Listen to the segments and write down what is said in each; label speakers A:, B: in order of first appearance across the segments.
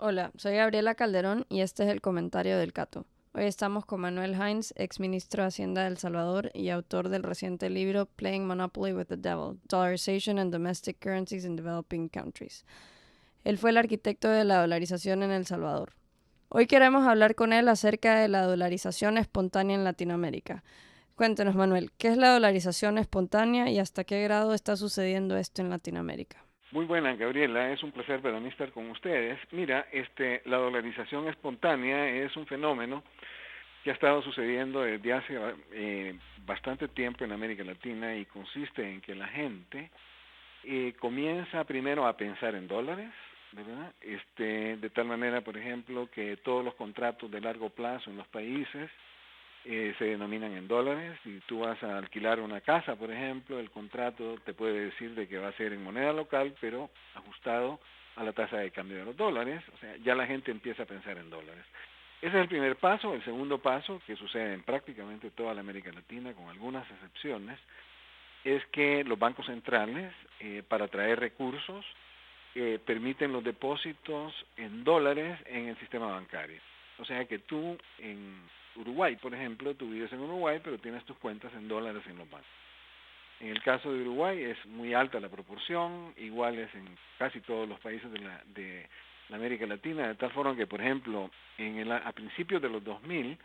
A: Hola, soy Gabriela Calderón y este es el comentario del Cato. Hoy estamos con Manuel Hines, ex ministro de Hacienda de El Salvador y autor del reciente libro Playing Monopoly with the Devil, Dollarization and Domestic Currencies in Developing Countries. Él fue el arquitecto de la dolarización en El Salvador. Hoy queremos hablar con él acerca de la dolarización espontánea en Latinoamérica. Cuéntenos, Manuel, ¿qué es la dolarización espontánea y hasta qué grado está sucediendo esto en Latinoamérica?
B: Muy buena, Gabriela, es un placer para mí estar con ustedes. Mira, la dolarización espontánea es un fenómeno que ha estado sucediendo desde hace bastante tiempo en América Latina y consiste en que la gente comienza primero a pensar en dólares, ¿verdad? De tal manera, por ejemplo, que todos los contratos de largo plazo en los países se denominan en dólares. Si tú vas a alquilar una casa, por ejemplo, el contrato te puede decir de que va a ser en moneda local, pero ajustado a la tasa de cambio de los dólares. O sea, ya la gente empieza a pensar en dólares. Ese es el primer paso. El segundo paso, que sucede en prácticamente toda la América Latina, con algunas excepciones, es que los bancos centrales, para atraer recursos, permiten los depósitos en dólares en el sistema bancario. O sea que tú en Uruguay, por ejemplo, tú vives en Uruguay, pero tienes tus cuentas en dólares en los bancos. En el caso de Uruguay es muy alta la proporción, igual es en casi todos los países de la América Latina, de tal forma que, por ejemplo, a principios de los 2000,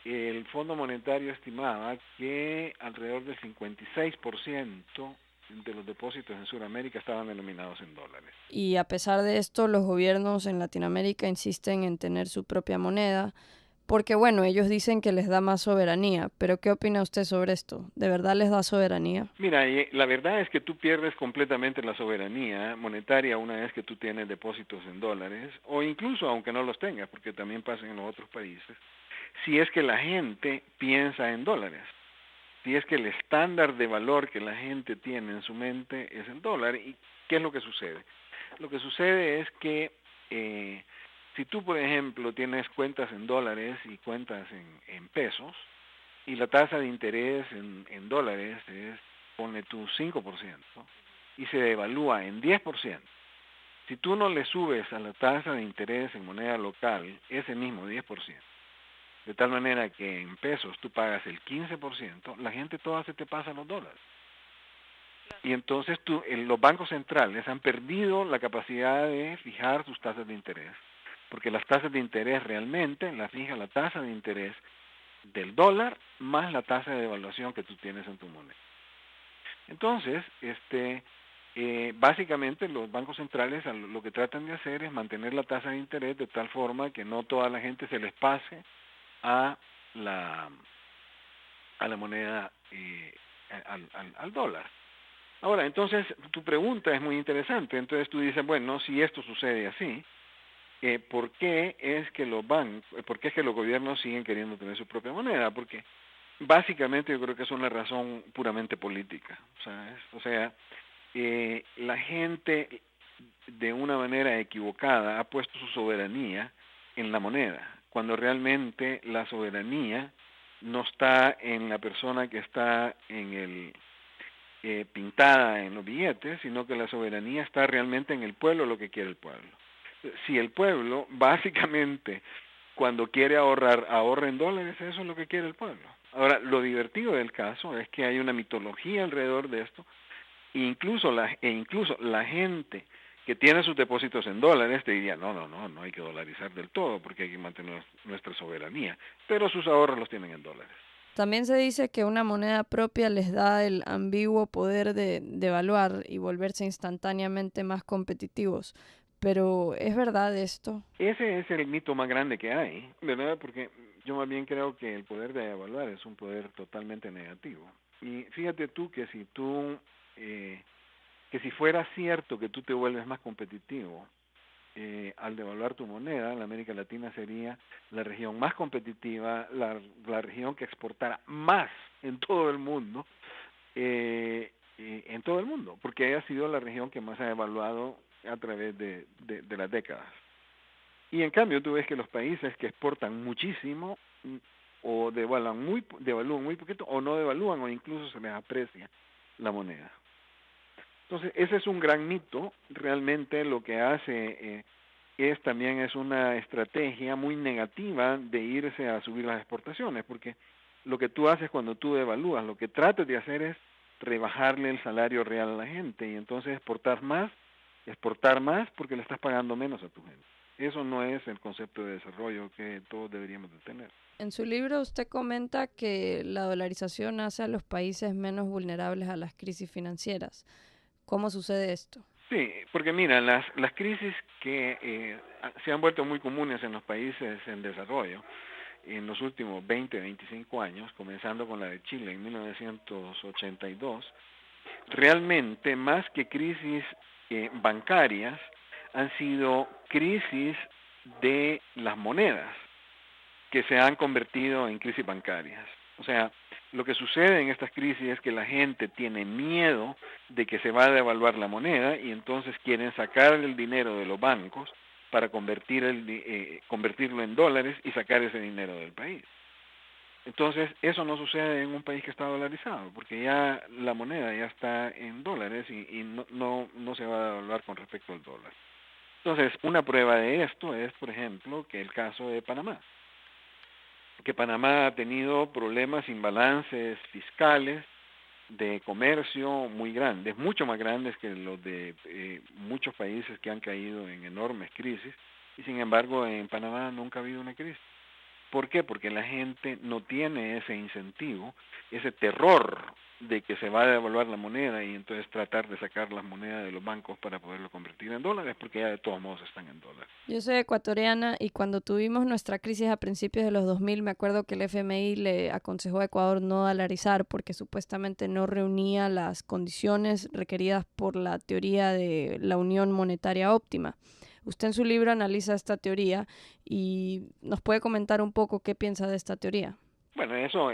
B: el Fondo Monetario estimaba que alrededor del 56% de los depósitos en Sudamérica estaban denominados en dólares.
A: Y a pesar de esto, los gobiernos en Latinoamérica insisten en tener su propia moneda, porque bueno, ellos dicen que les da más soberanía, pero ¿qué opina usted sobre esto? ¿De verdad les da soberanía?
B: Mira, la verdad es que tú pierdes completamente la soberanía monetaria una vez que tú tienes depósitos en dólares, o incluso aunque no los tengas, porque también pasa en los otros países, si es que la gente piensa en dólares, si es que el estándar de valor que la gente tiene en su mente es el dólar. ¿Y qué es lo que sucede? Lo que sucede es que si tú, por ejemplo, tienes cuentas en dólares y cuentas en pesos, y la tasa de interés en dólares es, pone tú 5%, y se devalúa en 10%. Si tú no le subes a la tasa de interés en moneda local ese mismo 10%, de tal manera que en pesos tú pagas el 15%, la gente toda se te pasa a los dólares. Y entonces los bancos centrales han perdido la capacidad de fijar sus tasas de interés, porque las tasas de interés realmente las fija la tasa de interés del dólar más la tasa de devaluación que tú tienes en tu moneda. Entonces, básicamente los bancos centrales lo que tratan de hacer es mantener la tasa de interés de tal forma que no toda la gente se les pase a la, a la moneda, al dólar. Ahora, entonces, tu pregunta es muy interesante. Entonces tú dices, bueno, si esto sucede así, ¿por qué es que por qué es que los gobiernos siguen queriendo tener su propia moneda? Porque básicamente yo creo que es una razón puramente política, ¿sabes? O sea, la gente de una manera equivocada ha puesto su soberanía en la moneda, cuando realmente la soberanía no está en la persona que está pintada en los billetes, sino que la soberanía está realmente en el pueblo, lo que quiere el pueblo. Si el pueblo básicamente cuando quiere ahorrar, ahorra en dólares, eso es lo que quiere el pueblo. Ahora, lo divertido del caso es que hay una mitología alrededor de esto, incluso la gente que tiene sus depósitos en dólares te diría, no hay que dolarizar del todo porque hay que mantener nuestra soberanía, pero sus ahorros los tienen en dólares.
A: También se dice que una moneda propia les da el ambiguo poder de devaluar y volverse instantáneamente más competitivos. Pero ¿es verdad esto?
B: Ese es el mito más grande que hay, ¿verdad? Porque yo más bien creo que el poder de evaluar es un poder totalmente negativo. Y fíjate tú eh, que si fuera cierto que tú te vuelves más competitivo al devaluar tu moneda, la América Latina sería la región más competitiva, la región que exportara más en todo el mundo, porque ha sido la región que más ha devaluado a través de las décadas. Y en cambio tú ves que los países que exportan muchísimo o devalúan muy poquito o no devalúan o incluso se les aprecia la moneda. Entonces ese es un gran mito. Realmente lo que hace también es una estrategia muy negativa de irse a subir las exportaciones, porque lo que tú haces cuando tú devalúas, lo que tratas de hacer es rebajarle el salario real a la gente y entonces exportar más porque le estás pagando menos a tu gente. Eso no es el concepto de desarrollo que todos deberíamos de tener.
A: En su libro usted comenta que la dolarización hace a los países menos vulnerables a las crisis financieras. ¿Cómo sucede esto?
B: Sí, porque mira, las crisis que se han vuelto muy comunes en los países en desarrollo en los últimos 20, 25 años, comenzando con la de Chile en 1982, realmente más que crisis bancarias, han sido crisis de las monedas que se han convertido en crisis bancarias. O sea, lo que sucede en estas crisis es que la gente tiene miedo de que se va a devaluar la moneda y entonces quieren sacar el dinero de los bancos para convertirlo en dólares y sacar ese dinero del país. Entonces, eso no sucede en un país que está dolarizado, porque ya la moneda ya está en dólares y no se va a devaluar con respecto al dólar. Entonces, una prueba de esto es, por ejemplo, que el caso de Panamá, que Panamá ha tenido problemas, imbalances fiscales de comercio muy grandes, mucho más grandes que los de muchos países que han caído en enormes crisis, y sin embargo en Panamá nunca ha habido una crisis. ¿Por qué? Porque la gente no tiene ese incentivo, ese terror de que se va a devaluar la moneda y entonces tratar de sacar las monedas de los bancos para poderlo convertir en dólares, porque ya de todos modos están en dólares.
A: Yo soy ecuatoriana y cuando tuvimos nuestra crisis a principios de los 2000, me acuerdo que el FMI le aconsejó a Ecuador no dolarizar porque supuestamente no reunía las condiciones requeridas por la teoría de la unión monetaria óptima. Usted en su libro analiza esta teoría y nos puede comentar un poco qué piensa de esta teoría.
B: Bueno, eso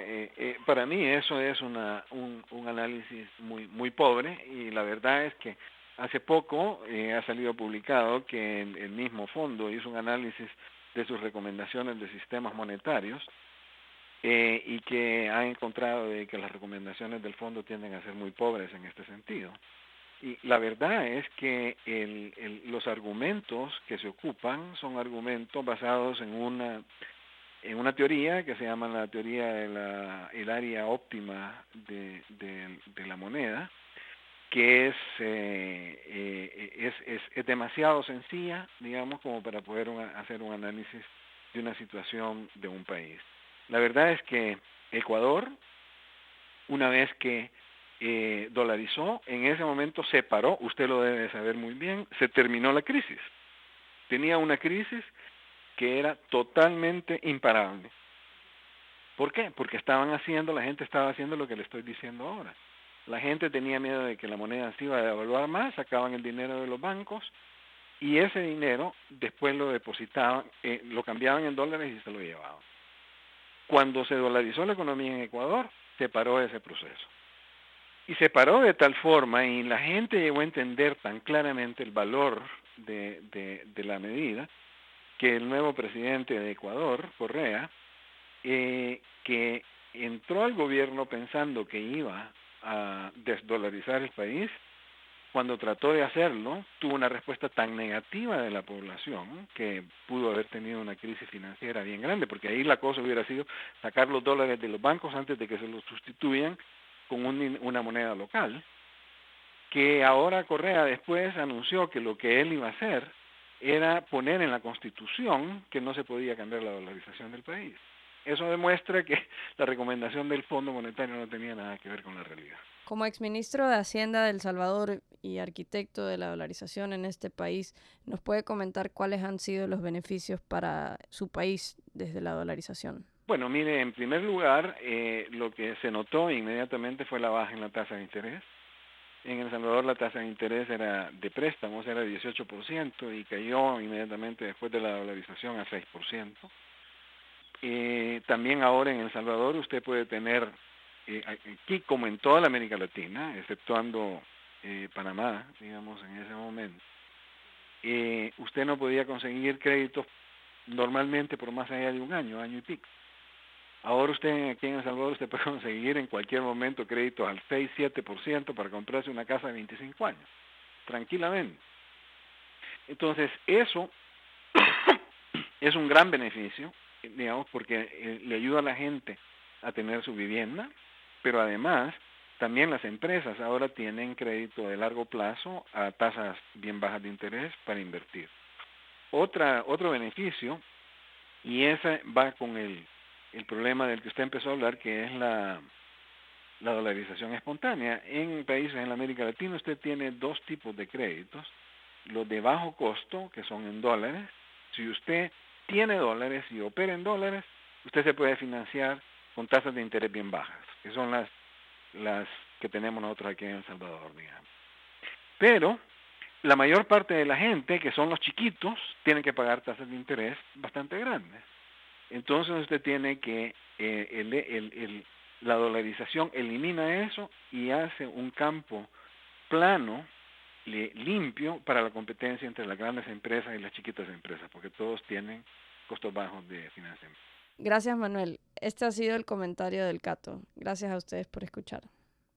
B: para mí eso es un análisis muy pobre y la verdad es que hace poco ha salido publicado que el mismo fondo hizo un análisis de sus recomendaciones de sistemas monetarios y que ha encontrado de que las recomendaciones del fondo tienden a ser muy pobres en este sentido. Y la verdad es que los argumentos que se ocupan son argumentos basados en una teoría que se llama la teoría de el área óptima de la moneda, que es demasiado sencilla, digamos, como para poder hacer un análisis de una situación de un país. La verdad es que Ecuador, una vez que dolarizó, en ese momento se paró, usted lo debe saber muy bien, se terminó la crisis. Tenía una crisis que era totalmente imparable. ¿Por qué? Porque la gente estaba haciendo lo que le estoy diciendo ahora. La gente tenía miedo de que la moneda se iba a devaluar más, sacaban el dinero de los bancos y ese dinero después lo depositaban, lo cambiaban en dólares y se lo llevaban. Cuando se dolarizó la economía en Ecuador, se paró ese proceso. Y se paró de tal forma y la gente llegó a entender tan claramente el valor de la medida que el nuevo presidente de Ecuador, Correa, que entró al gobierno pensando que iba a desdolarizar el país, cuando trató de hacerlo, tuvo una respuesta tan negativa de la población que pudo haber tenido una crisis financiera bien grande, porque ahí la cosa hubiera sido sacar los dólares de los bancos antes de que se los sustituyan con una moneda local, que ahora Correa después anunció que lo que él iba a hacer era poner en la Constitución que no se podía cambiar la dolarización del país. Eso demuestra que la recomendación del Fondo Monetario no tenía nada que ver con la realidad.
A: Como exministro de Hacienda de El Salvador y arquitecto de la dolarización en este país, ¿nos puede comentar cuáles han sido los beneficios para su país desde la dolarización?
B: Bueno, mire, en primer lugar, lo que se notó inmediatamente fue la baja en la tasa de interés. En El Salvador la tasa de interés de préstamos era 18% y cayó inmediatamente después de la dolarización a 6%. También ahora en El Salvador usted puede tener, aquí como en toda la América Latina, exceptuando Panamá, digamos, en ese momento, usted no podía conseguir créditos normalmente por más allá de un año y pico. Ahora usted aquí en El Salvador usted puede conseguir en cualquier momento créditos al 6-7% para comprarse una casa de 25 años, tranquilamente. Entonces eso Es un gran beneficio, digamos, porque le ayuda a la gente a tener su vivienda, pero además también las empresas ahora tienen crédito de largo plazo a tasas bien bajas de interés para invertir. Otro beneficio, y ese va con el problema del que usted empezó a hablar, que es la dolarización espontánea. En países en la América Latina usted tiene dos tipos de créditos, los de bajo costo, que son en dólares. Si usted tiene dólares y opera en dólares, usted se puede financiar con tasas de interés bien bajas, que son las que tenemos nosotros aquí en El Salvador, digamos. Pero la mayor parte de la gente, que son los chiquitos, tienen que pagar tasas de interés bastante grandes. Entonces usted tiene que, la dolarización elimina eso y hace un campo plano, limpio para la competencia entre las grandes empresas y las chiquitas empresas, porque todos tienen costos bajos de financiamiento.
A: Gracias, Manuel. Este ha sido el comentario del Cato. Gracias a ustedes por escuchar.